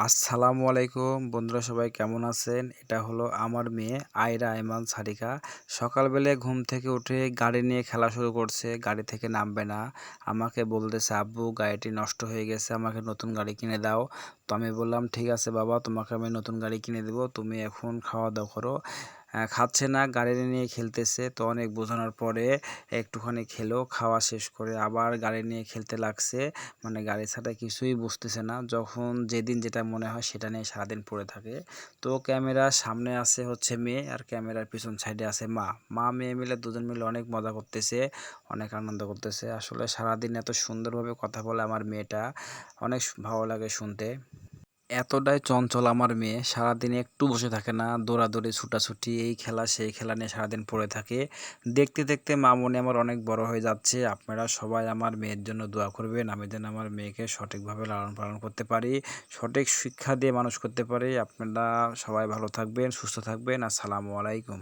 আসসালামু আলাইকুম বন্ধুরা, সবাই কেমন আছেন? এটা হলো আমার মেয়ে আয়রা আয়মান সারিকা। সকালবেলায় ঘুম থেকে উঠে গাড়ি নিয়ে খেলা শুরু করছে। গাড়ি থেকে নামবে না। আমাকে বলতেছে, আব্বু গাড়িটি নষ্ট হয়ে গেছে, আমাকে নতুন গাড়ি কিনে দাও। তো আমি বললাম, ঠিক আছে বাবা, তোমাকে আমি নতুন গাড়ি কিনে দেবো, তুমি এখন খাওয়া দাওয়া করো। খাচ্ছে না, গাড়ি নিয়ে খেলতেছে। তো অনেক বোঝানোর পরে একটুখানি খেলো, খাওয়া শেষ করে আবার গাড়ি নিয়ে খেলতে লাগছে। মানে গাড়ি ছাড়া কিছুই বুঝতেছে না। যখন যেদিন যেটা মনে হয় সেটা নিয়ে সারাদিন পড়ে থাকে। তো ক্যামেরার সামনে আছে হচ্ছে মেয়ে, আর ক্যামেরার পিছন সাইডে আছে মা। মা মেয়ে মিলে দুজন মিলে অনেক মজা করতেছে, অনেক আনন্দ করতেছে। আসলে সারাদিন এত সুন্দরভাবে কথা বলে আমার মেয়েটা, অনেক ভালো লাগে শুনতে। এতটাই চঞ্চল আমার মেয়ে, সারাদিন একটু বসে থাকে না, দৌড়াদৌড়ি ছুটাছুটি, এই খেলা সেই খেলা নিয়ে সারাদিন পড়ে থাকে। দেখতে দেখতে মামুনি আমার অনেক বড় হয়ে যাচ্ছে। আপনারা সবাই আমার মেয়ের জন্য দোয়া করবেন, আমি যেন আমার মেয়েকে সঠিকভাবে লালন পালন করতে পারি, সঠিক শিক্ষা দিয়ে মানুষ করতে পারি। আপনারা সবাই ভালো থাকবেন, সুস্থ থাকবেন। আসসালামু আলাইকুম।